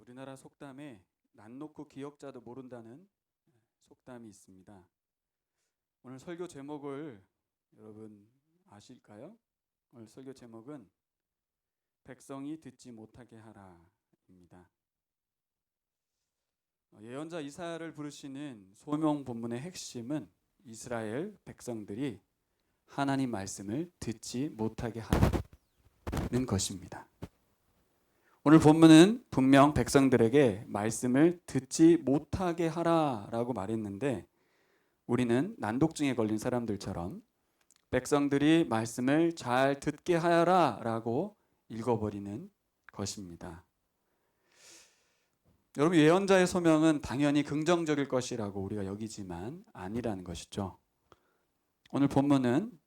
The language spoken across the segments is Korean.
우리나라 속담에 난 놓고 기역자도 모른다는 속담이 있습니다. 오늘 설교 제목을 여러분 아실까요? 오늘 설교 제목은 백성이 듣지 못하게 하라입니다. 예언자 이사야를 부르시는 소명 본문의 핵심은 이스라엘 백성들이 하나님 말씀을 듣지 못하게 하는 것입니다. 오늘 본문은 분명 백성들에게 말씀을 듣지 못하게 하라라고 말했는데 우리는 난독증에 걸린 사람들처럼 백성들이 말씀을 잘 듣게 하여라라고 읽어버리는 것입니다. 여러분, 예언자의 소명은 당연히 긍정적일 것이라고 우리가 여기지만 아니라는 것이죠. 오늘 본문은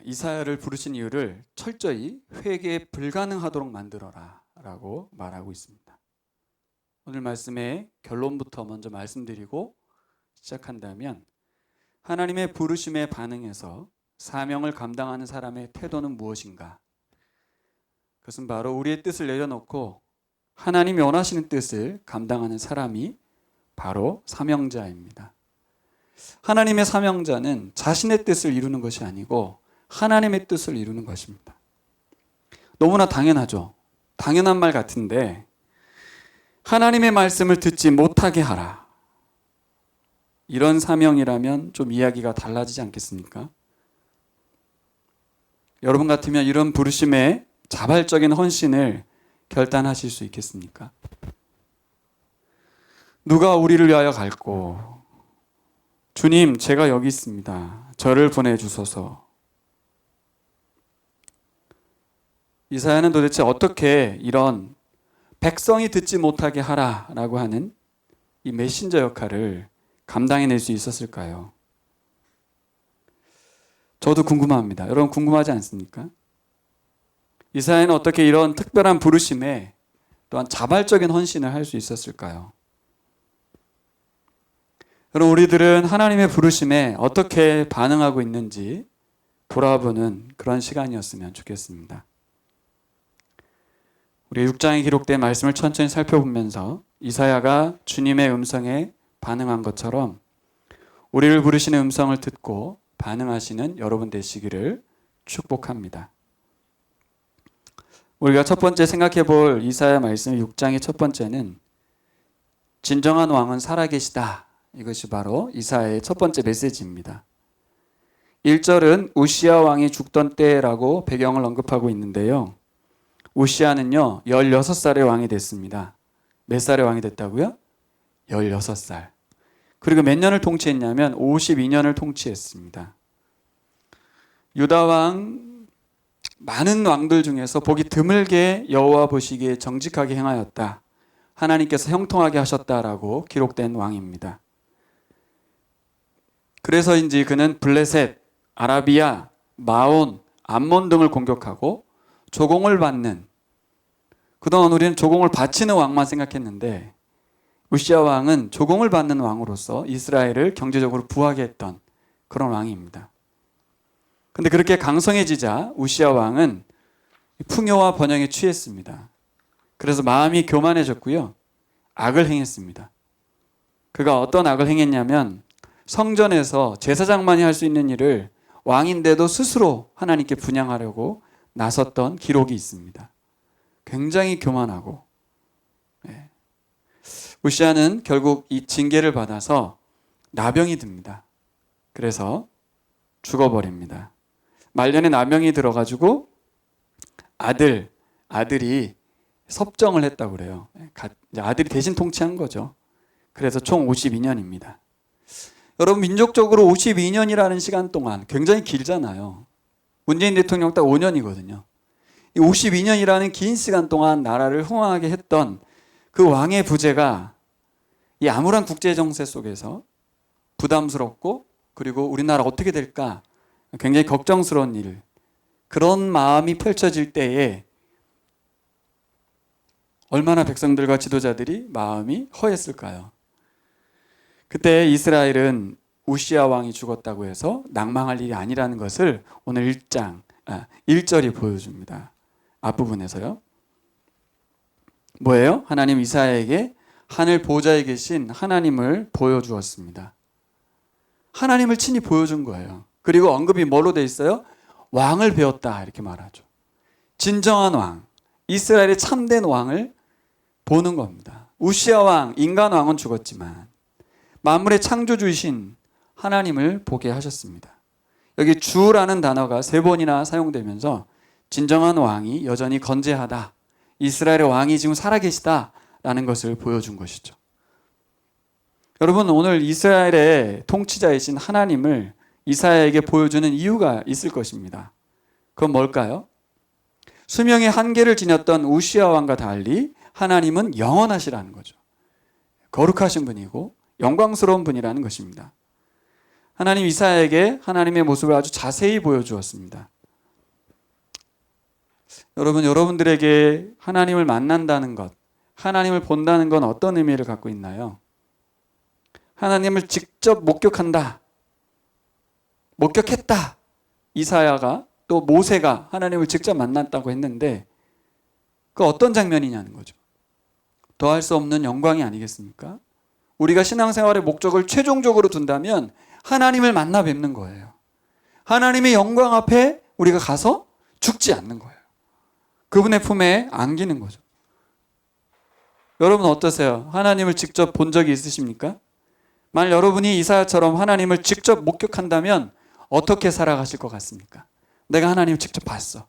이사야를 부르신 이유를 철저히 회개 불가능하도록 만들어라 라고 말하고 있습니다. 오늘 말씀의 결론부터 먼저 말씀드리고 시작한다면, 하나님의 부르심에 반응해서 사명을 감당하는 사람의 태도는 무엇인가? 그것은 바로 우리의 뜻을 내려놓고 하나님이 원하시는 뜻을 감당하는 사람이 바로 사명자입니다. 하나님의 사명자는 자신의 뜻을 이루는 것이 아니고 하나님의 뜻을 이루는 것입니다. 너무나 당연하죠. 당연한 말 같은데 하나님의 말씀을 듣지 못하게 하라. 이런 사명이라면 좀 이야기가 달라지지 않겠습니까? 여러분 같으면 이런 부르심에 자발적인 헌신을 결단하실 수 있겠습니까? 누가 우리를 위하여 갈고, 주님 제가 여기 있습니다. 저를 보내주소서. 이사야는 도대체 어떻게 이런 백성이 듣지 못하게 하라라고 하는 이 메신저 역할을 감당해낼 수 있었을까요? 저도 궁금합니다. 여러분 궁금하지 않습니까? 이사야는 어떻게 이런 특별한 부르심에 또한 자발적인 헌신을 할 수 있었을까요? 여러분, 우리들은 하나님의 부르심에 어떻게 반응하고 있는지 돌아보는 그런 시간이었으면 좋겠습니다. 우리 6장에 기록된 말씀을 천천히 살펴보면서 이사야가 주님의 음성에 반응한 것처럼 우리를 부르시는 음성을 듣고 반응하시는 여러분 되시기를 축복합니다. 우리가 첫 번째 생각해 볼 이사야 말씀 6장의 첫 번째는 진정한 왕은 살아계시다. 이것이 바로 이사야의 첫 번째 메시지입니다. 1절은 우시야 왕이 죽던 때라고 배경을 언급하고 있는데요. 우시야는요 16살의 왕이 됐습니다. 몇 살의 왕이 됐다고요? 16살. 그리고 몇 년을 통치했냐면 52년을 통치했습니다. 유다 왕 많은 왕들 중에서 보기 드물게 여호와 보시기에 정직하게 행하였다. 하나님께서 형통하게 하셨다라고 기록된 왕입니다. 그래서인지 그는 블레셋, 아라비아, 마온, 암몬 등을 공격하고 조공을 받는, 그동안 우리는 조공을 바치는 왕만 생각했는데 우시야 왕은 조공을 받는 왕으로서 이스라엘을 경제적으로 부하게 했던 그런 왕입니다. 그런데 그렇게 강성해지자 우시야 왕은 풍요와 번영에 취했습니다. 그래서 마음이 교만해졌고요. 악을 행했습니다. 그가 어떤 악을 행했냐면 성전에서 제사장만이 할 수 있는 일을 왕인데도 스스로 하나님께 분향하려고 나섰던 기록이 있습니다. 굉장히 교만하고, 우시야는 결국 이 징계를 받아서 나병이 듭니다. 그래서 죽어버립니다. 말년에 나병이 들어가지고 아들이 섭정을 했다고 그래요. 아들이 대신 통치한 거죠. 그래서 총 52년입니다. 여러분, 민족적으로 52년이라는 시간 동안 굉장히 길잖아요. 문재인 대통령 딱 5년이거든요. 이 52년이라는 긴 시간 동안 나라를 흥왕하게 했던 그 왕의 부재가 이 암울한 국제 정세 속에서 부담스럽고, 그리고 우리나라 어떻게 될까 굉장히 걱정스러운 일, 그런 마음이 펼쳐질 때에 얼마나 백성들과 지도자들이 마음이 허했을까요? 그때 이스라엘은 우시야 왕이 죽었다고 해서 낭망할 일이 아니라는 것을 오늘 1절이 보여줍니다. 앞부분에서요. 뭐예요? 하나님 이사야에게 하늘 보좌에 계신 하나님을 보여주었습니다. 하나님을 친히 보여준 거예요. 그리고 언급이 뭘로 돼 있어요? 왕을 배웠다 이렇게 말하죠. 진정한 왕, 이스라엘의 참된 왕을 보는 겁니다. 우시아 왕, 인간 왕은 죽었지만 만물의 창조주이신 하나님을 보게 하셨습니다. 여기 주라는 단어가 3번이나 사용되면서 진정한 왕이 여전히 건재하다, 이스라엘의 왕이 지금 살아계시다라는 것을 보여준 것이죠. 여러분, 오늘 이스라엘의 통치자이신 하나님을 이사야에게 보여주는 이유가 있을 것입니다. 그건 뭘까요? 수명의 한계를 지녔던 우시아 왕과 달리 하나님은 영원하시라는 거죠. 거룩하신 분이고 영광스러운 분이라는 것입니다. 하나님 이사야에게 하나님의 모습을 아주 자세히 보여주었습니다. 여러분, 여러분들에게 하나님을 만난다는 것, 하나님을 본다는 건 어떤 의미를 갖고 있나요? 하나님을 직접 목격한다, 목격했다. 이사야가 또 모세가 하나님을 직접 만났다고 했는데 그 어떤 장면이냐는 거죠. 더할 수 없는 영광이 아니겠습니까? 우리가 신앙생활의 목적을 최종적으로 둔다면 하나님을 만나 뵙는 거예요. 하나님의 영광 앞에 우리가 가서 죽지 않는 거예요. 그분의 품에 안기는 거죠. 여러분 어떠세요? 하나님을 직접 본 적이 있으십니까? 만약 여러분이 이사야처럼 하나님을 직접 목격한다면 어떻게 살아가실 것 같습니까? 내가 하나님을 직접 봤어.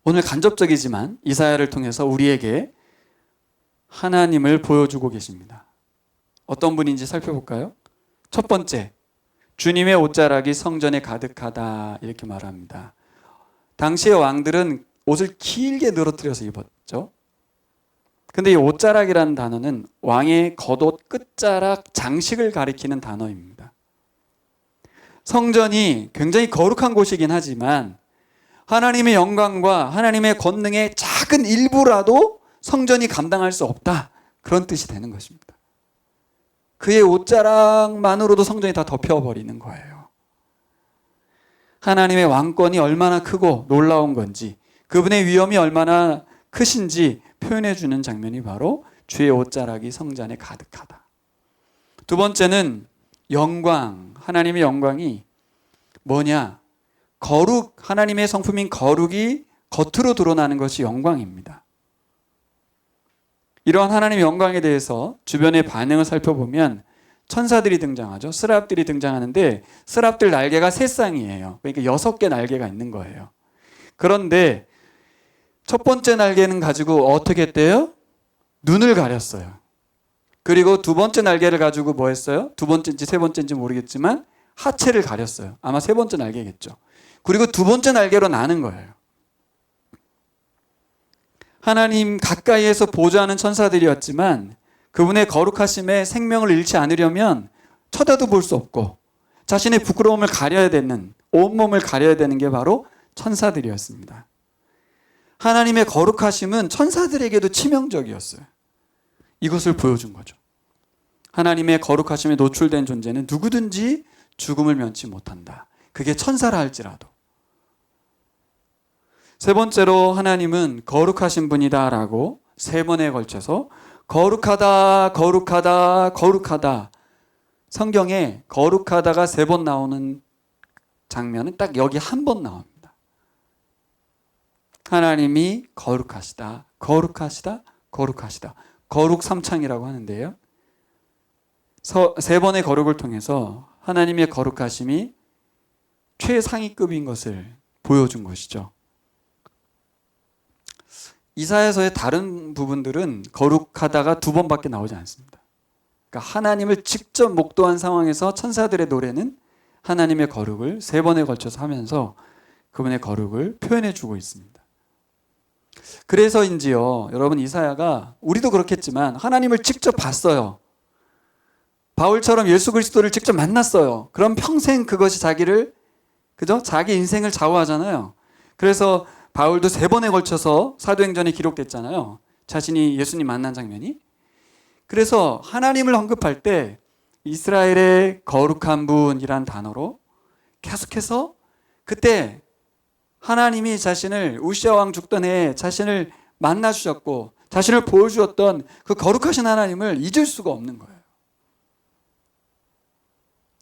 오늘 간접적이지만 이사야를 통해서 우리에게 하나님을 보여주고 계십니다. 어떤 분인지 살펴볼까요? 첫 번째, 주님의 옷자락이 성전에 가득하다 이렇게 말합니다. 당시의 왕들은 옷을 길게 늘어뜨려서 입었죠. 근데 이 옷자락이라는 단어는 왕의 겉옷 끝자락 장식을 가리키는 단어입니다. 성전이 굉장히 거룩한 곳이긴 하지만 하나님의 영광과 하나님의 권능의 작은 일부라도 성전이 감당할 수 없다, 그런 뜻이 되는 것입니다. 그의 옷자락만으로도 성전이 다 덮여버리는 거예요. 하나님의 왕권이 얼마나 크고 놀라운 건지, 그분의 위엄이 얼마나 크신지 표현해 주는 장면이 바로 주의 옷자락이 성전에 가득하다. 두 번째는 영광, 하나님의 영광이 뭐냐? 거룩, 하나님의 성품인 거룩이 겉으로 드러나는 것이 영광입니다. 이러한 하나님의 영광에 대해서 주변의 반응을 살펴보면 천사들이 등장하죠. 스랍들이 등장하는데 스랍들 날개가 3쌍이에요. 그러니까 6개 날개가 있는 거예요. 그런데 첫 번째 날개는 가지고 어떻게 했대요? 눈을 가렸어요. 그리고 두 번째 날개를 가지고 뭐 했어요? 두 번째인지 세 번째인지 모르겠지만 하체를 가렸어요. 아마 세 번째 날개겠죠. 그리고 두 번째 날개로 나는 거예요. 하나님 가까이에서 보좌하는 천사들이었지만 그분의 거룩하심에 생명을 잃지 않으려면 쳐다도 볼 수 없고 자신의 부끄러움을 가려야 되는, 온몸을 가려야 되는 게 바로 천사들이었습니다. 하나님의 거룩하심은 천사들에게도 치명적이었어요. 이것을 보여준 거죠. 하나님의 거룩하심에 노출된 존재는 누구든지 죽음을 면치 못한다. 그게 천사라 할지라도. 세 번째로 하나님은 거룩하신 분이다라고 3번에 걸쳐서 거룩하다, 거룩하다, 거룩하다. 성경에 거룩하다가 3번 나오는 장면은 딱 여기 한 번 나옵니다. 하나님이 거룩하시다, 거룩하시다, 거룩하시다. 거룩 3창이라고 하는데요. 3번의 거룩을 통해서 하나님의 거룩하심이 최상위급인 것을 보여준 것이죠. 이사야서의 다른 부분들은 거룩하다가 2번밖에 나오지 않습니다. 그러니까 하나님을 직접 목도한 상황에서 천사들의 노래는 하나님의 거룩을 3번에 걸쳐서 하면서 그분의 거룩을 표현해 주고 있습니다. 그래서인지요, 여러분, 이사야가, 우리도 그렇겠지만 하나님을 직접 봤어요. 바울처럼 예수 그리스도를 직접 만났어요. 그럼 평생 그것이 자기를, 그죠? 자기 인생을 좌우하잖아요. 그래서 바울도 3번에 걸쳐서 사도행전에 기록됐잖아요. 자신이 예수님 만난 장면이. 그래서 하나님을 언급할 때 이스라엘의 거룩한 분이란 단어로 계속해서 그때 하나님이 자신을 우시아 왕 죽던 해에 자신을 만나 주셨고 자신을 보여주었던 그 거룩하신 하나님을 잊을 수가 없는 거예요.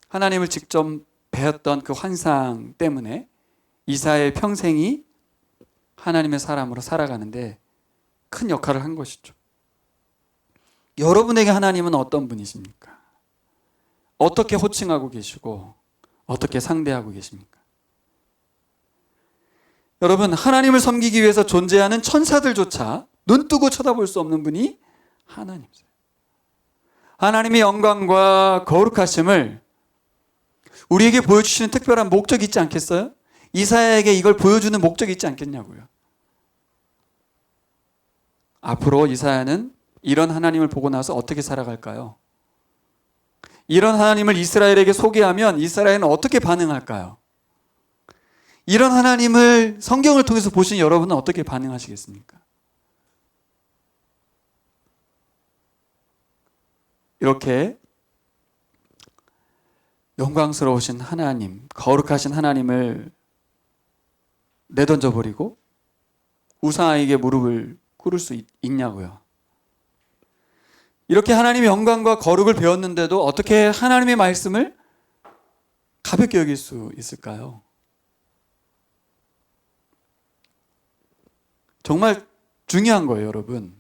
하나님을 직접 배웠던 그 환상 때문에 이사야의 평생이 하나님의 사람으로 살아가는데 큰 역할을 한 것이죠. 여러분에게 하나님은 어떤 분이십니까? 어떻게 호칭하고 계시고 어떻게 상대하고 계십니까? 여러분, 하나님을 섬기기 위해서 존재하는 천사들조차 눈 뜨고 쳐다볼 수 없는 분이 하나님이세요. 하나님의 영광과 거룩하심을 우리에게 보여주시는 특별한 목적이 있지 않겠어요? 이사야에게 이걸 보여주는 목적이 있지 않겠냐고요. 앞으로 이사야는 이런 하나님을 보고 나서 어떻게 살아갈까요? 이런 하나님을 이스라엘에게 소개하면 이스라엘은 어떻게 반응할까요? 이런 하나님을 성경을 통해서 보신 여러분은 어떻게 반응하시겠습니까? 이렇게 영광스러우신 하나님, 거룩하신 하나님을 내던져버리고 우상에게 무릎을 꿇을 수 있냐고요. 이렇게 하나님의 영광과 거룩을 배웠는데도 어떻게 하나님의 말씀을 가볍게 여길 수 있을까요? 정말 중요한 거예요, 여러분.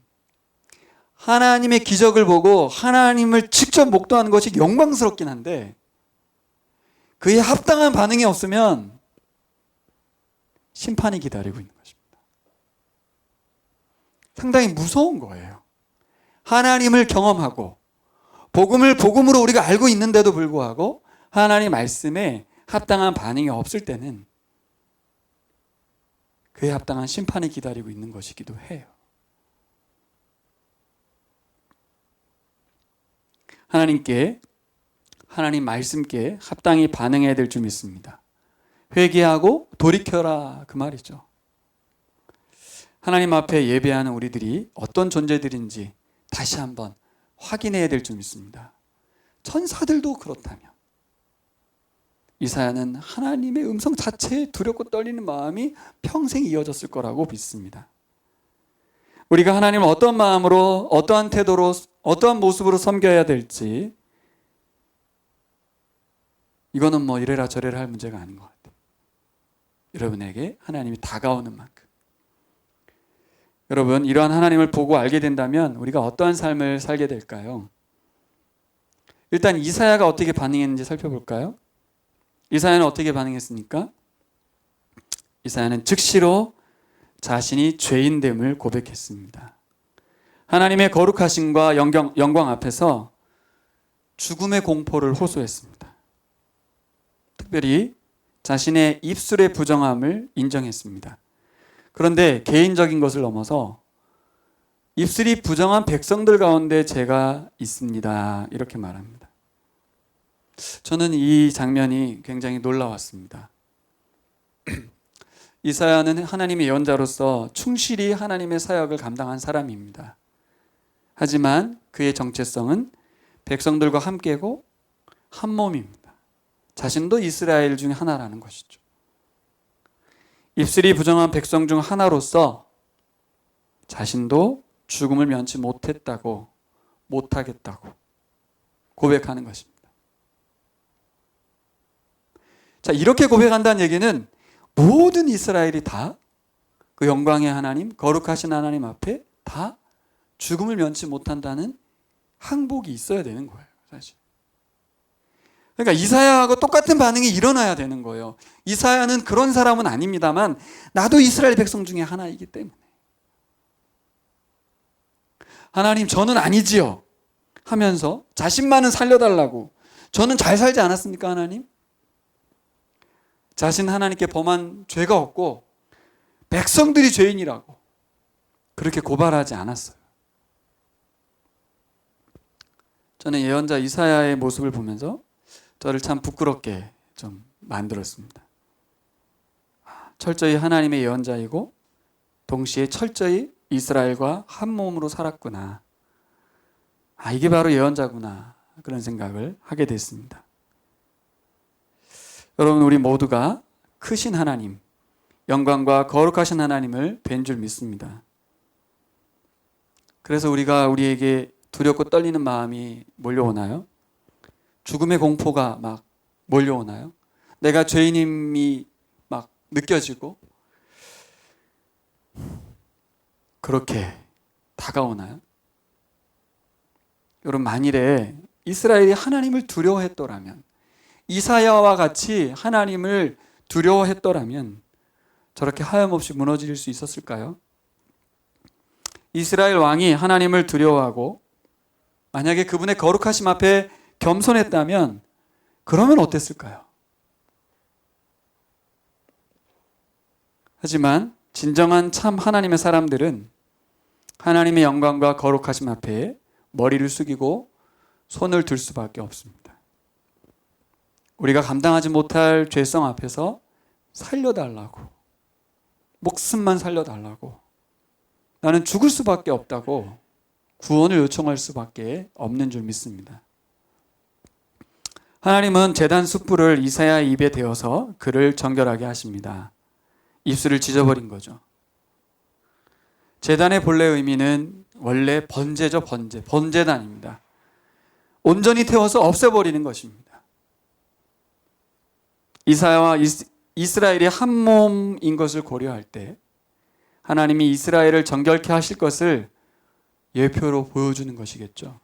하나님의 기적을 보고 하나님을 직접 목도하는 것이 영광스럽긴 한데 그에 합당한 반응이 없으면 심판이 기다리고 있는 것입니다. 상당히 무서운 거예요. 하나님을 경험하고 복음을 복음으로 우리가 알고 있는데도 불구하고 하나님 말씀에 합당한 반응이 없을 때는 그에 합당한 심판이 기다리고 있는 것이기도 해요. 하나님 말씀께 합당히 반응해야 될 줄 믿습니다. 회개하고 돌이켜라, 그 말이죠. 하나님 앞에 예배하는 우리들이 어떤 존재들인지 다시 한번 확인해야 될 줄 믿습니다. 천사들도 그렇다면 이사야는 하나님의 음성 자체에 두렵고 떨리는 마음이 평생 이어졌을 거라고 믿습니다. 우리가 하나님을 어떤 마음으로, 어떠한 태도로, 어떠한 모습으로 섬겨야 될지 이거는 뭐 이래라 저래라 할 문제가 아닌 것 같아요. 여러분에게 하나님이 다가오는 만큼. 여러분, 이러한 하나님을 보고 알게 된다면 우리가 어떠한 삶을 살게 될까요? 일단 이사야가 어떻게 반응했는지 살펴볼까요? 이사야는 어떻게 반응했습니까? 이사야는 즉시로 자신이 죄인됨을 고백했습니다. 하나님의 거룩하심과 영광 앞에서 죽음의 공포를 호소했습니다. 특별히 자신의 입술의 부정함을 인정했습니다. 그런데 개인적인 것을 넘어서 입술이 부정한 백성들 가운데 죄가 있습니다, 이렇게 말합니다. 저는 이 장면이 굉장히 놀라웠습니다. 이사야는 하나님의 예언자로서 충실히 하나님의 사역을 감당한 사람입니다. 하지만 그의 정체성은 백성들과 함께고 한 몸입니다. 자신도 이스라엘 중 하나라는 것이죠. 입술이 부정한 백성 중 하나로서 자신도 죽음을 면치 못하겠다고 고백하는 것입니다. 자, 이렇게 고백한다는 얘기는 모든 이스라엘이 다 그 영광의 하나님, 거룩하신 하나님 앞에 다 죽음을 면치 못한다는 항복이 있어야 되는 거예요, 사실. 그러니까 이사야하고 똑같은 반응이 일어나야 되는 거예요. 이사야는 그런 사람은 아닙니다만 나도 이스라엘 백성 중에 하나이기 때문에 하나님, 저는 아니지요 하면서 자신만은 살려달라고, 저는 잘 살지 않았습니까 하나님? 자신 하나님께 범한 죄가 없고 백성들이 죄인이라고 그렇게 고발하지 않았어요. 저는 예언자 이사야의 모습을 보면서 저를 참 부끄럽게 좀 만들었습니다. 철저히 하나님의 예언자이고 동시에 철저히 이스라엘과 한 몸으로 살았구나. 이게 바로 예언자구나. 그런 생각을 하게 됐습니다. 여러분, 우리 모두가 크신 하나님, 영광과 거룩하신 하나님을 뵌 줄 믿습니다. 그래서 우리에게 두렵고 떨리는 마음이 몰려오나요? 죽음의 공포가 막 몰려오나요? 내가 죄인임이 막 느껴지고 그렇게 다가오나요? 여러분, 만일에 이스라엘이 하나님을 두려워했더라면, 이사야와 같이 하나님을 두려워했더라면 저렇게 하염없이 무너질 수 있었을까요? 이스라엘 왕이 하나님을 두려워하고 만약에 그분의 거룩하심 앞에 겸손했다면 그러면 어땠을까요? 하지만 진정한 참 하나님의 사람들은 하나님의 영광과 거룩하심 앞에 머리를 숙이고 손을 들 수밖에 없습니다. 우리가 감당하지 못할 죄성 앞에서 살려달라고, 목숨만 살려달라고, 나는 죽을 수밖에 없다고 구원을 요청할 수밖에 없는 줄 믿습니다. 하나님은 제단 숯불을 이사야의 입에 대어서 그를 정결하게 하십니다. 입술을 찢어버린 거죠. 제단의 본래 의미는 원래 번제죠. 번제단입니다. 온전히 태워서 없애버리는 것입니다. 이사야와 이스라엘이 한 몸인 것을 고려할 때 하나님이 이스라엘을 정결케 하실 것을 예표로 보여주는 것이겠죠.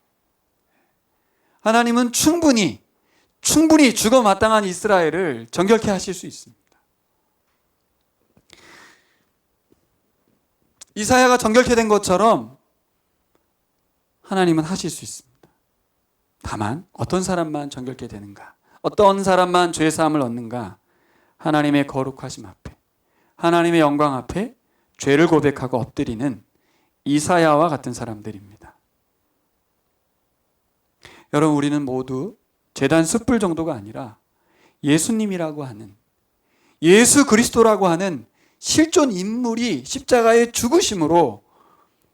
하나님은 충분히 죽어 마땅한 이스라엘을 정결케 하실 수 있습니다. 이사야가 정결케 된 것처럼 하나님은 하실 수 있습니다. 다만 어떤 사람만 정결케 되는가, 어떤 사람만 죄사함을 얻는가, 하나님의 거룩하심 앞에, 하나님의 영광 앞에 죄를 고백하고 엎드리는 이사야와 같은 사람들입니다. 여러분, 우리는 모두 제단 숯불 정도가 아니라 예수님이라고 하는, 예수 그리스도라고 하는 실존 인물이 십자가에 죽으심으로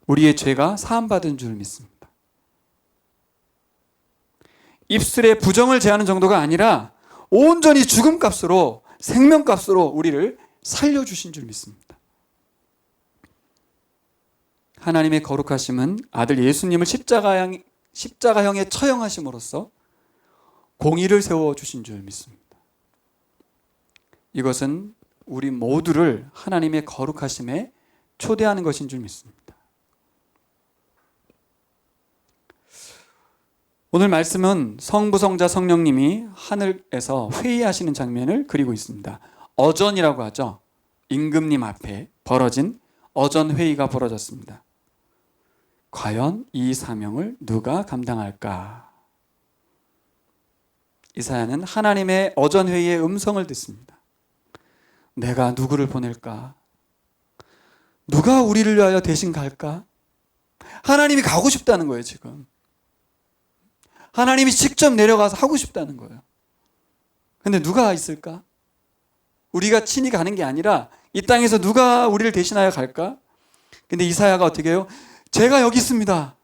우리의 죄가 사함받은 줄 믿습니다. 입술에 부정을 제하는 정도가 아니라 온전히 죽음값으로, 생명값으로 우리를 살려주신 줄 믿습니다. 하나님의 거룩하심은 아들 예수님을 십자가형에 처형하심으로써 공의를 세워주신 줄 믿습니다. 이것은 우리 모두를 하나님의 거룩하심에 초대하는 것인 줄 믿습니다. 오늘 말씀은 성부, 성자, 성령님이 하늘에서 회의하시는 장면을 그리고 있습니다. 어전이라고 하죠. 임금님 앞에 벌어진 어전 회의가 벌어졌습니다. 과연 이 사명을 누가 감당할까? 이사야는 하나님의 어전 회의의 음성을 듣습니다. 내가 누구를 보낼까? 누가 우리를 위하여 대신 갈까? 하나님이 가고 싶다는 거예요, 지금. 하나님이 직접 내려가서 하고 싶다는 거예요. 근데 누가 있을까? 우리가 친히 가는 게 아니라 이 땅에서 누가 우리를 대신하여 갈까? 근데 이사야가 어떻게 해요? 제가 여기 있습니다.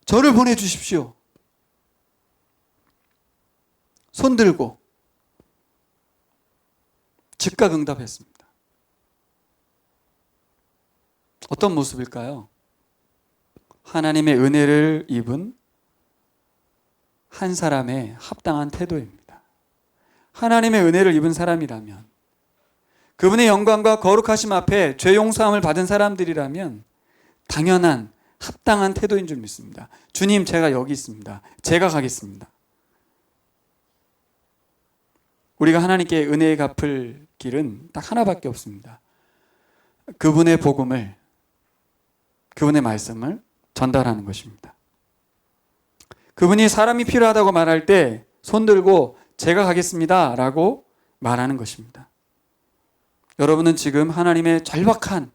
저를 보내주십시오. 손 들고 즉각 응답했습니다. 어떤 모습일까요? 하나님의 은혜를 입은 한 사람의 합당한 태도입니다. 하나님의 은혜를 입은 사람이라면, 그분의 영광과 거룩하심 앞에 죄 용서함을 받은 사람들이라면 당연한 합당한 태도인 줄 믿습니다. 주님, 제가 여기 있습니다. 제가 가겠습니다. 우리가 하나님께 은혜에 갚을 길은 딱 하나밖에 없습니다. 그분의 복음을, 그분의 말씀을 전달하는 것입니다. 그분이 사람이 필요하다고 말할 때 손들고 제가 가겠습니다 라고 말하는 것입니다. 여러분은 지금 하나님의 절박한,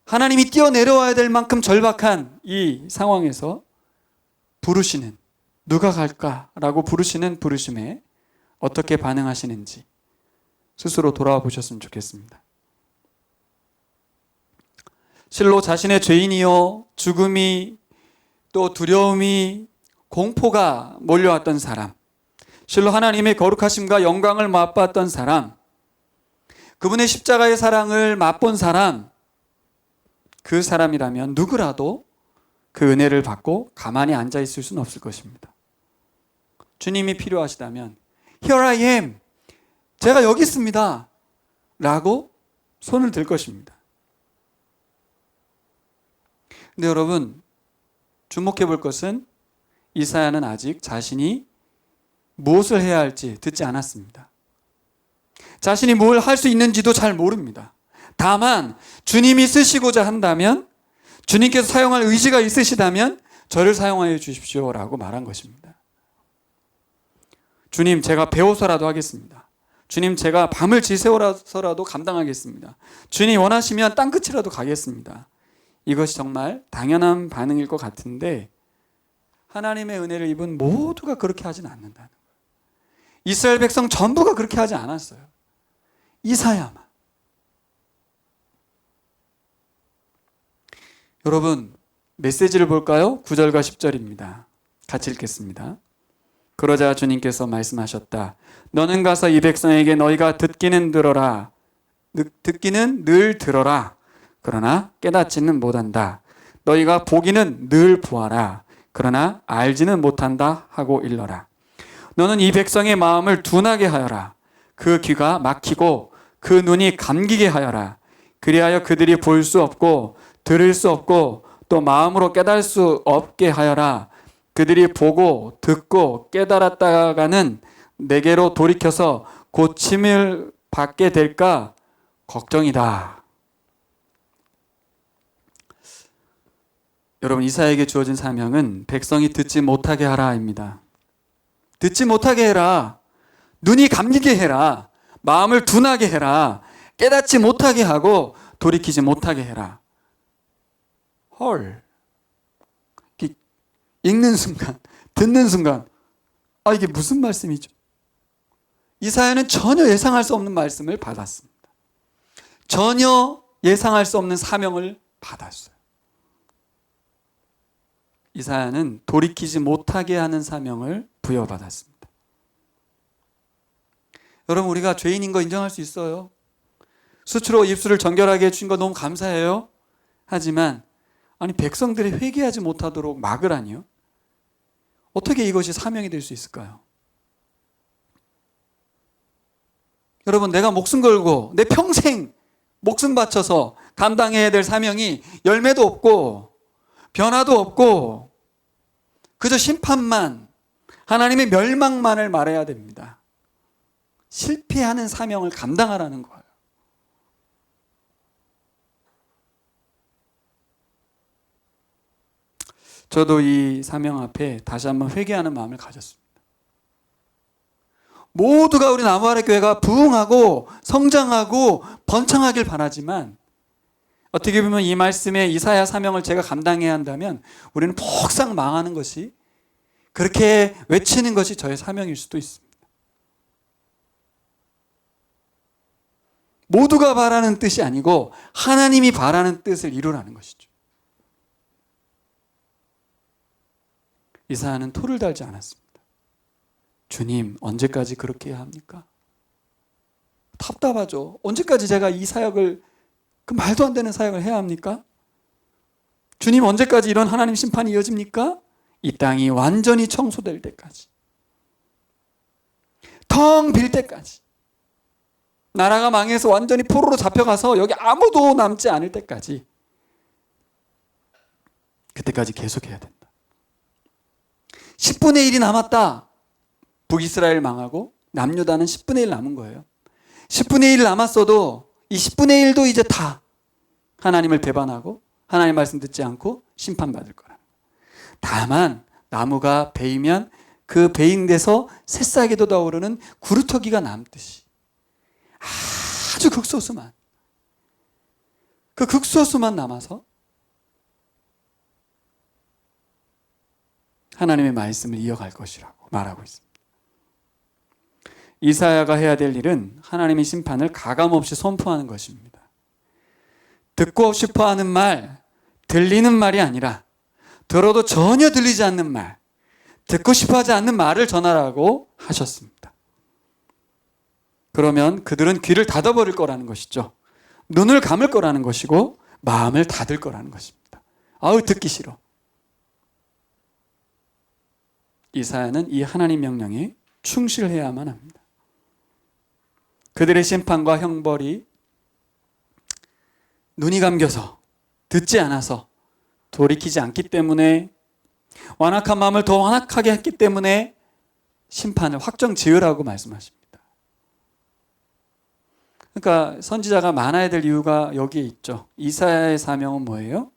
하나님이 뛰어내려와야 될 만큼 절박한 이 상황에서 부르시는, 누가 갈까라고 부르시는 부르심에 어떻게 반응하시는지 스스로 돌아와 보셨으면 좋겠습니다. 실로 자신의 죄인이요, 죽음이, 또 두려움이, 공포가 몰려왔던 사람, 실로 하나님의 거룩하심과 영광을 맛봤던 사람, 그분의 십자가의 사랑을 맛본 사람, 그 사람이라면 누구라도 그 은혜를 받고 가만히 앉아 있을 수는 없을 것입니다. 주님이 필요하시다면 Here I am, 제가 여기 있습니다 라고 손을 들 것입니다. 근데 여러분, 주목해 볼 것은 이사야는 아직 자신이 무엇을 해야 할지 듣지 않았습니다. 자신이 뭘 할 수 있는지도 잘 모릅니다. 다만 주님이 쓰시고자 한다면, 주님께서 사용할 의지가 있으시다면 저를 사용하여 주십시오 라고 말한 것입니다. 주님, 제가 배워서라도 하겠습니다. 주님, 제가 밤을 지새워서라도 감당하겠습니다. 주님 원하시면 땅끝이라도 가겠습니다. 이것이 정말 당연한 반응일 것 같은데 하나님의 은혜를 입은 모두가 그렇게 하진 않는다는 거예요. 이스라엘 백성 전부가 그렇게 하지 않았어요. 이사야만. 여러분, 메시지를 볼까요? 9절과 10절입니다. 같이 읽겠습니다. 그러자 주님께서 말씀하셨다. 너는 가서 이 백성에게 너희가 듣기는 들어라. 듣기는 늘 들어라. 그러나 깨닫지는 못한다. 너희가 보기는 늘 보아라. 그러나 알지는 못한다 하고 일러라. 너는 이 백성의 마음을 둔하게 하여라. 그 귀가 막히고 그 눈이 감기게 하여라. 그리하여 그들이 볼 수 없고 들을 수 없고 또 마음으로 깨달을 수 없게 하여라. 그들이 보고 듣고 깨달았다가는 내게로 돌이켜서 고침을 받게 될까 걱정이다. 여러분, 이사야에게 주어진 사명은 백성이 듣지 못하게 하라입니다. 듣지 못하게 해라. 눈이 감기게 해라. 마음을 둔하게 해라. 깨닫지 못하게 하고 돌이키지 못하게 해라. 헐. 읽는 순간, 듣는 순간, 이게 무슨 말씀이죠? 이사야는 전혀 예상할 수 없는 말씀을 받았습니다. 전혀 예상할 수 없는 사명을 받았어요. 이사야는 돌이키지 못하게 하는 사명을 부여받았습니다. 여러분, 우리가 죄인인 거 인정할 수 있어요. 수치로 입술을 정결하게 해주신 거 너무 감사해요. 하지만 백성들이 회개하지 못하도록 막으라니요? 어떻게 이것이 사명이 될 수 있을까요? 여러분, 내가 목숨 걸고 내 평생 목숨 바쳐서 감당해야 될 사명이 열매도 없고 변화도 없고 그저 심판만, 하나님의 멸망만을 말해야 됩니다. 실패하는 사명을 감당하라는 거예요. 저도 이 사명 앞에 다시 한번 회개하는 마음을 가졌습니다. 모두가 우리 나무아래 교회가 부흥하고 성장하고 번창하길 바라지만 어떻게 보면 이 말씀의 이사야 사명을 제가 감당해야 한다면 우리는 폭삭 망하는 것이, 그렇게 외치는 것이 저의 사명일 수도 있습니다. 모두가 바라는 뜻이 아니고 하나님이 바라는 뜻을 이루라는 것이죠. 이사야는 토를 달지 않았습니다. 주님, 언제까지 그렇게 해야 합니까? 답답하죠. 언제까지 제가 이 사역을, 그 말도 안 되는 사역을 해야 합니까? 주님, 언제까지 이런 하나님 심판이 이어집니까? 이 땅이 완전히 청소될 때까지, 텅 빌 때까지, 나라가 망해서 완전히 포로로 잡혀가서 여기 아무도 남지 않을 때까지, 그때까지 계속해야 된다. 10분의 1이 남았다. 북이스라엘 망하고 남유다는 10분의 1 남은 거예요. 10분의 1 남았어도 이 10분의 1도 이제 다 하나님을 배반하고 하나님 말씀 듣지 않고 심판받을 거라. 다만 나무가 베이면 그 베인 데서 새싹이 돋아오르는 구루터기가 남듯이 아주 극소수만, 그 극소수만 남아서 하나님의 말씀을 이어갈 것이라고 말하고 있습니다. 이사야가 해야 될 일은 하나님의 심판을 가감없이 선포하는 것입니다. 듣고 싶어 하는 말, 들리는 말이 아니라 들어도 전혀 들리지 않는 말, 듣고 싶어 하지 않는 말을 전하라고 하셨습니다. 그러면 그들은 귀를 닫아버릴 거라는 것이죠. 눈을 감을 거라는 것이고 마음을 닫을 거라는 것입니다. 아우, 듣기 싫어. 이사야는 이 하나님 명령에 충실해야만 합니다. 그들의 심판과 형벌이 눈이 감겨서 듣지 않아서 돌이키지 않기 때문에, 완악한 마음을 더 완악하게 했기 때문에 심판을 확정 지으라고 말씀하십니다. 그러니까 선지자가 많아야 될 이유가 여기에 있죠. 이사야의 사명은 뭐예요?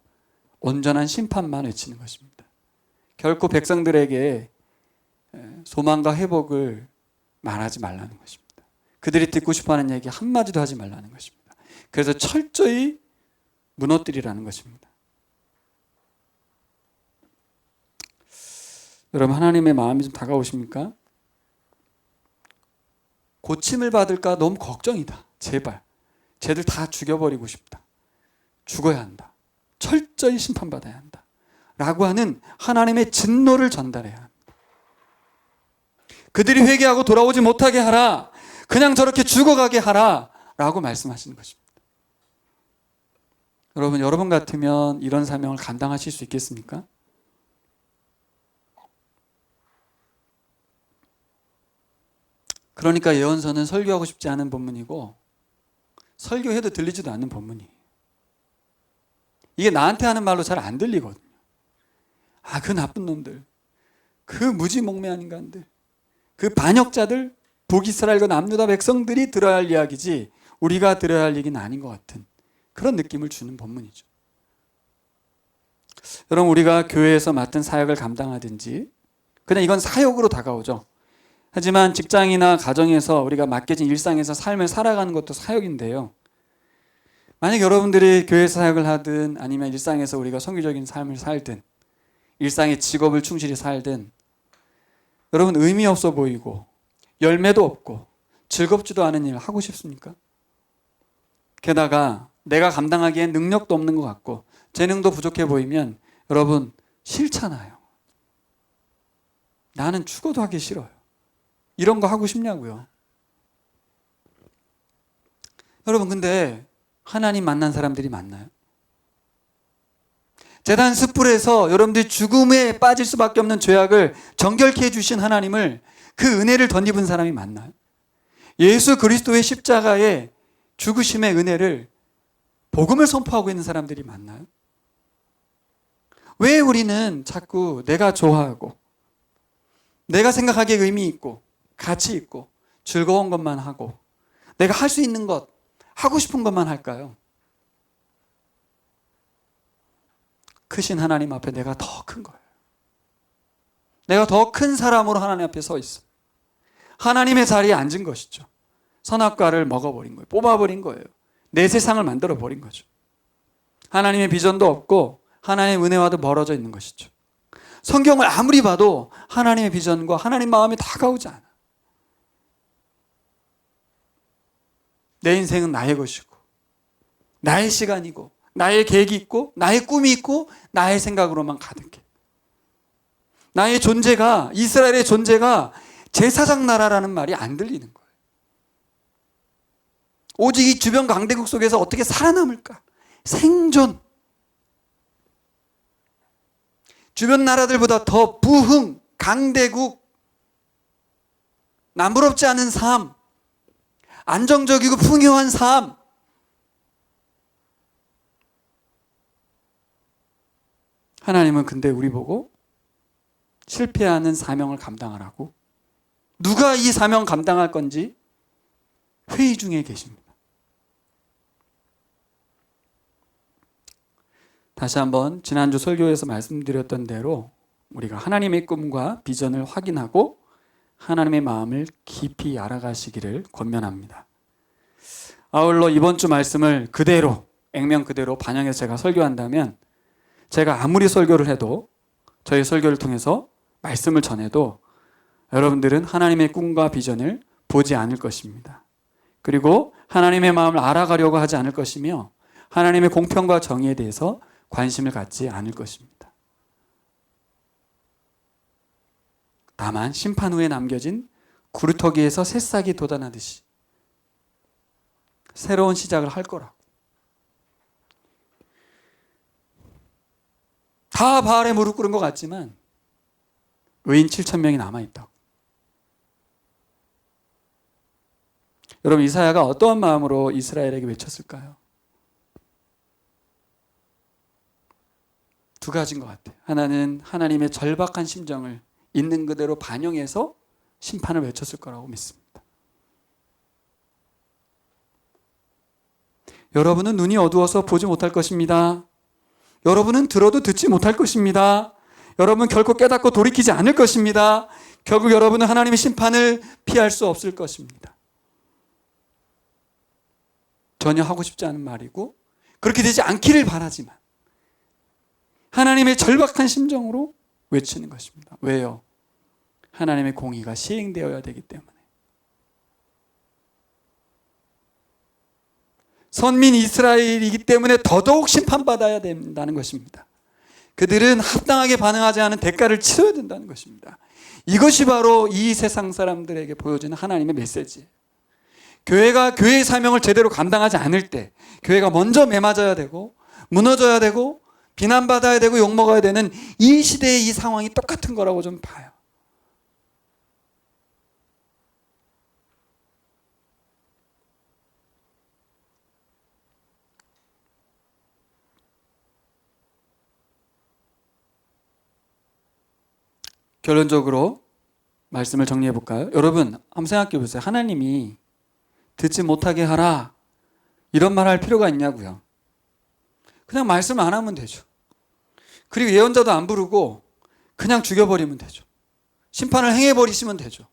온전한 심판만 외치는 것입니다. 결코 백성들에게 소망과 회복을 말하지 말라는 것입니다. 그들이 듣고 싶어하는 얘기 한마디도 하지 말라는 것입니다. 그래서 철저히 무너뜨리라는 것입니다. 여러분, 하나님의 마음이 좀 다가오십니까? 고침을 받을까 너무 걱정이다. 제발 쟤들 다 죽여버리고 싶다. 죽어야 한다. 철저히 심판받아야 한다. 라고 하는 하나님의 진노를 전달해야 합니다. 그들이 회개하고 돌아오지 못하게 하라. 그냥 저렇게 죽어가게 하라. 라고 말씀하시는 것입니다. 여러분 같으면 이런 사명을 감당하실 수 있겠습니까? 그러니까 예언서는 설교하고 싶지 않은 본문이고 설교해도 들리지도 않는 본문이에요. 이게 나한테 하는 말로 잘 안 들리거든요. 아, 그 나쁜 놈들, 그 무지몽매한 인간들, 그 반역자들, 북이스라엘과 남유다 백성들이 들어야 할 이야기지 우리가 들어야 할 얘기는 아닌 것 같은 그런 느낌을 주는 본문이죠. 여러분, 우리가 교회에서 맡은 사역을 감당하든지, 그냥 이건 사역으로 다가오죠. 하지만 직장이나 가정에서 우리가 맡겨진 일상에서 삶을 살아가는 것도 사역인데요. 만약 여러분들이 교회에서 사역을 하든 아니면 일상에서 우리가 선교적인 삶을 살든 일상의 직업을 충실히 살든, 여러분 의미 없어 보이고 열매도 없고 즐겁지도 않은 일을 하고 싶습니까? 게다가 내가 감당하기엔 능력도 없는 것 같고 재능도 부족해 보이면 여러분 싫잖아요. 나는 죽어도 하기 싫어요. 이런 거 하고 싶냐고요. 여러분, 근데 하나님 만난 사람들이 많나요? 제단 숯불에서 여러분들이 죽음에 빠질 수밖에 없는 죄악을 정결케 해주신 하나님을, 그 은혜를 덧입은 사람이 많나요? 예수 그리스도의 십자가의 죽으심의 은혜를, 복음을 선포하고 있는 사람들이 많나요? 왜 우리는 자꾸 내가 좋아하고 내가 생각하기에 의미 있고 가치 있고 즐거운 것만 하고 내가 할 수 있는 것, 하고 싶은 것만 할까요? 크신 하나님 앞에 내가 더 큰 거예요. 내가 더 큰 사람으로 하나님 앞에 서 있어. 하나님의 자리에 앉은 것이죠. 선악과를 먹어버린 거예요. 뽑아버린 거예요. 내 세상을 만들어버린 거죠. 하나님의 비전도 없고 하나님의 은혜와도 멀어져 있는 것이죠. 성경을 아무리 봐도 하나님의 비전과 하나님 마음이 다가오지 않아. 내 인생은 나의 것이고 나의 시간이고 나의 계획이 있고 나의 꿈이 있고 나의 생각으로만 가득해. 나의 존재가, 이스라엘의 존재가 제사장 나라라는 말이 안 들리는 거예요. 오직 이 주변 강대국 속에서 어떻게 살아남을까? 생존. 주변 나라들보다 더 부흥, 강대국, 남부럽지 않은 삶, 안정적이고 풍요한 삶. 하나님은 근데 우리 보고 실패하는 사명을 감당하라고, 누가 이 사명 감당할 건지 회의 중에 계십니다. 다시 한번 지난주 설교에서 말씀드렸던 대로 우리가 하나님의 꿈과 비전을 확인하고 하나님의 마음을 깊이 알아가시기를 권면합니다. 아울러 이번 주 말씀을 그대로, 액면 그대로 반영해서 제가 설교한다면, 제가 아무리 설교를 해도, 저의 설교를 통해서 말씀을 전해도 여러분들은 하나님의 꿈과 비전을 보지 않을 것입니다. 그리고 하나님의 마음을 알아가려고 하지 않을 것이며 하나님의 공평과 정의에 대해서 관심을 갖지 않을 것입니다. 다만 심판 후에 남겨진 구루터기에서 새싹이 돋아나듯이 새로운 시작을 할 거라고. 다 바알에 무릎 꿇은 것 같지만 의인 7,000명이 남아있다고. 여러분, 이사야가 어떠한 마음으로 이스라엘에게 외쳤을까요? 두 가지인 것 같아요. 하나는 하나님의 절박한 심정을 있는 그대로 반영해서 심판을 외쳤을 거라고 믿습니다. 여러분은 눈이 어두워서 보지 못할 것입니다. 여러분은 들어도 듣지 못할 것입니다. 여러분 결코 깨닫고 돌이키지 않을 것입니다. 결국 여러분은 하나님의 심판을 피할 수 없을 것입니다. 전혀 하고 싶지 않은 말이고 그렇게 되지 않기를 바라지만 하나님의 절박한 심정으로 외치는 것입니다. 왜요? 하나님의 공의가 시행되어야 되기 때문에. 선민 이스라엘이기 때문에 더더욱 심판받아야 된다는 것입니다. 그들은 합당하게 반응하지 않은 대가를 치러야 된다는 것입니다. 이것이 바로 이 세상 사람들에게 보여지는 하나님의 메시지예요. 교회가 교회의 사명을 제대로 감당하지 않을 때 교회가 먼저 매맞아야 되고 무너져야 되고 비난받아야 되고 욕먹어야 되는 이 시대의 이 상황이 똑같은 거라고 좀 봐요. 결론적으로 말씀을 정리해 볼까요? 여러분 한번 생각해 보세요. 하나님이 듣지 못하게 하라 이런 말 할 필요가 있냐고요. 그냥 말씀 안 하면 되죠. 그리고 예언자도 안 부르고 그냥 죽여버리면 되죠. 심판을 행해버리시면 되죠.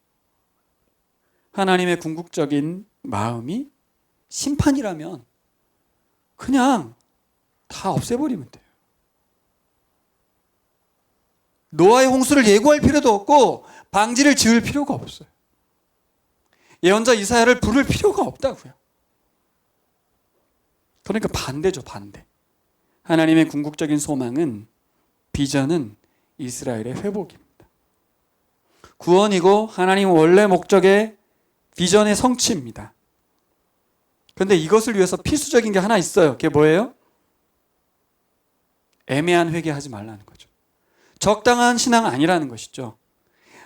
하나님의 궁극적인 마음이 심판이라면 그냥 다 없애버리면 돼요. 노아의 홍수를 예고할 필요도 없고 방지를 지을 필요가 없어요. 예언자 이사야를 부를 필요가 없다고요. 그러니까 반대죠, 반대. 하나님의 궁극적인 소망은, 비전은 이스라엘의 회복입니다. 구원이고 하나님 원래 목적의 비전의 성취입니다. 그런데 이것을 위해서 필수적인 게 하나 있어요. 그게 뭐예요? 애매한 회개하지 말라는 거죠. 적당한 신앙 아니라는 것이죠.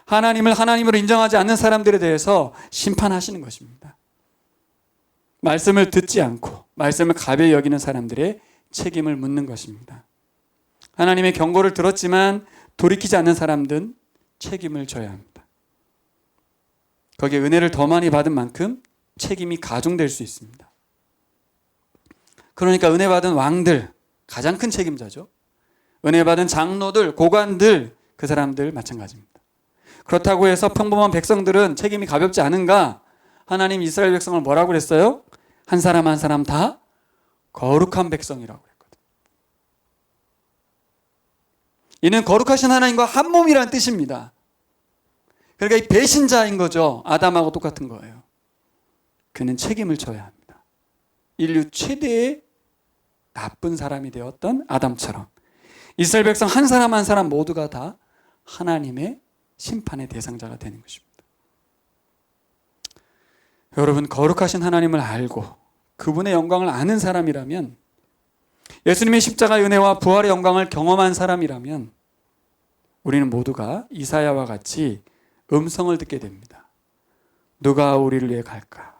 하나님을 하나님으로 인정하지 않는 사람들에 대해서 심판하시는 것입니다. 말씀을 듣지 않고 말씀을 가벼이 여기는 사람들의 책임을 묻는 것입니다. 하나님의 경고를 들었지만 돌이키지 않는 사람들은 책임을 져야 합니다. 거기에 은혜를 더 많이 받은 만큼 책임이 가중될 수 있습니다. 그러니까 은혜 받은 왕들, 가장 큰 책임자죠. 은혜 받은 장로들, 고관들, 그 사람들 마찬가지입니다. 그렇다고 해서 평범한 백성들은 책임이 가볍지 않은가? 하나님 이스라엘 백성을 뭐라고 그랬어요? 한 사람 한 사람 다 거룩한 백성이라고 그랬거든요. 이는 거룩하신 하나님과 한 몸이라는 뜻입니다. 그러니까 이 배신자인 거죠. 아담하고 똑같은 거예요. 그는 책임을 져야 합니다. 인류 최대의 나쁜 사람이 되었던 아담처럼 이스라엘 백성 한 사람 한 사람 모두가 다 하나님의 심판의 대상자가 되는 것입니다. 여러분, 거룩하신 하나님을 알고 그분의 영광을 아는 사람이라면, 예수님의 십자가의 은혜와 부활의 영광을 경험한 사람이라면 우리는 모두가 이사야와 같이 음성을 듣게 됩니다. 누가 우리를 위해 갈까?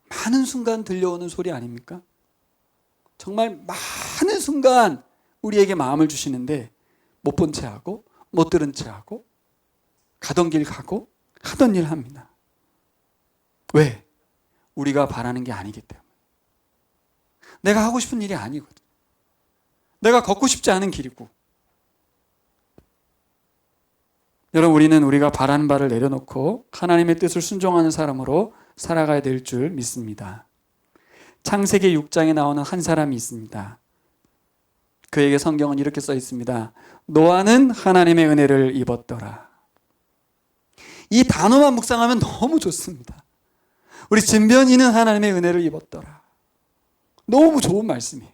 많은 순간 들려오는 소리 아닙니까? 정말 많은 순간 우리에게 마음을 주시는데 못 본 채 하고 못 들은 채 하고 가던 길 가고 하던 일 합니다. 왜? 우리가 바라는 게 아니기 때문에. 내가 하고 싶은 일이 아니거든. 내가 걷고 싶지 않은 길이고. 여러분, 우리는 우리가 바라는 바를 내려놓고 하나님의 뜻을 순종하는 사람으로 살아가야 될 줄 믿습니다. 창세기 6장에 나오는 한 사람이 있습니다. 그에게 성경은 이렇게 써 있습니다. 노아는 하나님의 은혜를 입었더라. 이 단어만 묵상하면 너무 좋습니다. 우리 진변이는 하나님의 은혜를 입었더라. 너무 좋은 말씀이에요.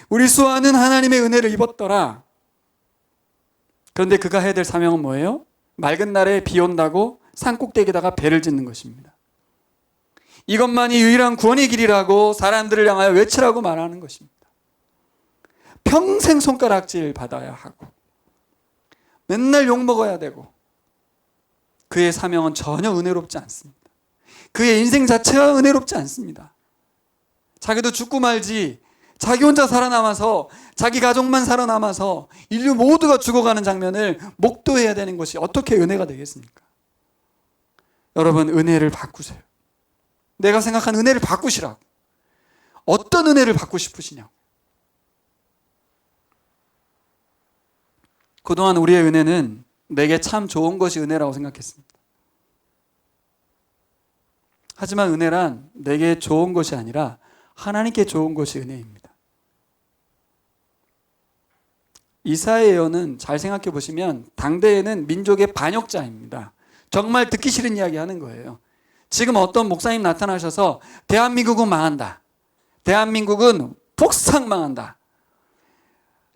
우리 수아는 하나님의 은혜를 입었더라. 그런데 그가 해야 될 사명은 뭐예요? 맑은 날에 비 온다고 산꼭대기에다가 배를 짓는 것입니다. 이것만이 유일한 구원의 길이라고 사람들을 향하여 외치라고 말하는 것입니다. 평생 손가락질 받아야 하고 맨날 욕먹어야 되고 그의 사명은 전혀 은혜롭지 않습니다. 그의 인생 자체가 은혜롭지 않습니다. 자기도 죽고 말지 자기 혼자 살아남아서 자기 가족만 살아남아서 인류 모두가 죽어가는 장면을 목도해야 되는 것이 어떻게 은혜가 되겠습니까? 여러분, 은혜를 바꾸세요. 내가 생각한 은혜를 바꾸시라고. 어떤 은혜를 받고 싶으시냐고. 그동안 우리의 은혜는 내게 참 좋은 것이 은혜라고 생각했습니다. 하지만 은혜란 내게 좋은 것이 아니라 하나님께 좋은 것이 은혜입니다. 이사야 예언은 잘 생각해 보시면 당대에는 민족의 반역자입니다. 정말 듣기 싫은 이야기 하는 거예요. 지금 어떤 목사님 나타나셔서 대한민국은 망한다. 대한민국은 폭삭 망한다.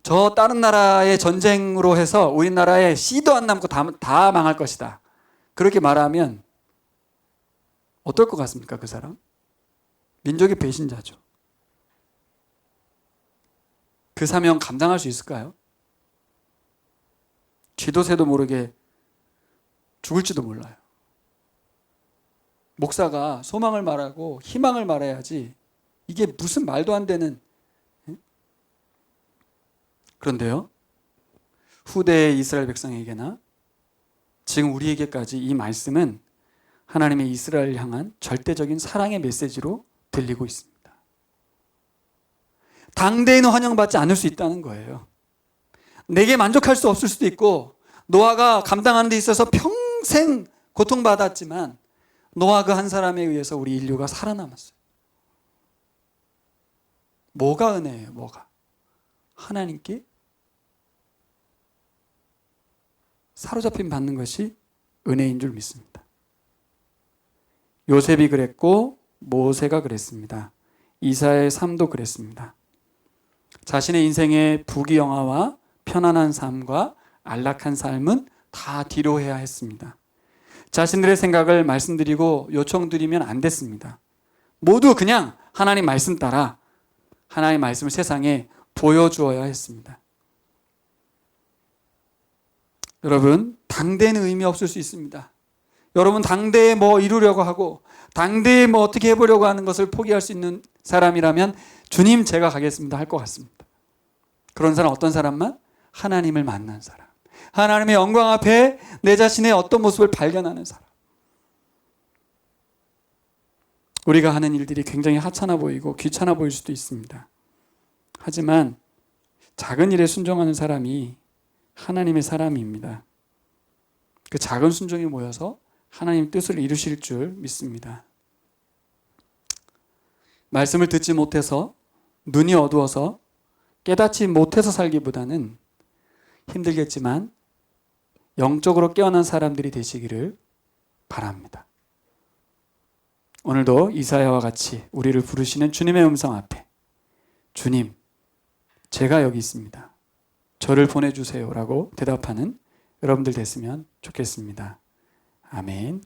저 다른 나라의 전쟁으로 해서 우리나라에 씨도 안 남고 다 망할 것이다. 그렇게 말하면 어떨 것 같습니까, 그 사람? 민족의 배신자죠. 그 사명 감당할 수 있을까요? 쥐도 새도 모르게 죽을지도 몰라요. 목사가 소망을 말하고 희망을 말해야지 이게 무슨 말도 안 되는. 그런데요, 후대의 이스라엘 백성에게나 지금 우리에게까지 이 말씀은 하나님의 이스라엘을 향한 절대적인 사랑의 메시지로 들리고 있습니다. 당대에는 환영받지 않을 수 있다는 거예요. 내게 만족할 수 없을 수도 있고 노아가 감당하는 데 있어서 평생 고통받았지만 노아 그 한 사람에 의해서 우리 인류가 살아남았어요. 뭐가 은혜예요? 뭐가? 하나님께 사로잡힘 받는 것이 은혜인 줄 믿습니다. 요셉이 그랬고 모세가 그랬습니다. 이사야의 삶도 그랬습니다. 자신의 인생의 부귀영화와 편안한 삶과 안락한 삶은 다 뒤로 해야 했습니다. 자신들의 생각을 말씀드리고 요청드리면 안 됐습니다. 모두 그냥 하나님 말씀 따라 하나님의 말씀을 세상에 보여주어야 했습니다. 여러분, 당대는 의미 없을 수 있습니다. 여러분, 당대에 뭐 이루려고 하고 당대에 뭐 어떻게 해보려고 하는 것을 포기할 수 있는 사람이라면 주님 제가 가겠습니다 할 것 같습니다. 그런 사람 어떤 사람만? 하나님을 만난 사람, 하나님의 영광 앞에 내 자신의 어떤 모습을 발견하는 사람. 우리가 하는 일들이 굉장히 하찮아 보이고 귀찮아 보일 수도 있습니다. 하지만 작은 일에 순종하는 사람이 하나님의 사람입니다. 그 작은 순종이 모여서 하나님 뜻을 이루실 줄 믿습니다. 말씀을 듣지 못해서 눈이 어두워서 깨닫지 못해서 살기보다는 힘들겠지만 영적으로 깨어난 사람들이 되시기를 바랍니다. 오늘도 이사야와 같이 우리를 부르시는 주님의 음성 앞에 주님, 제가 여기 있습니다. 저를 보내주세요 라고 대답하는 여러분들 됐으면 좋겠습니다. 아멘.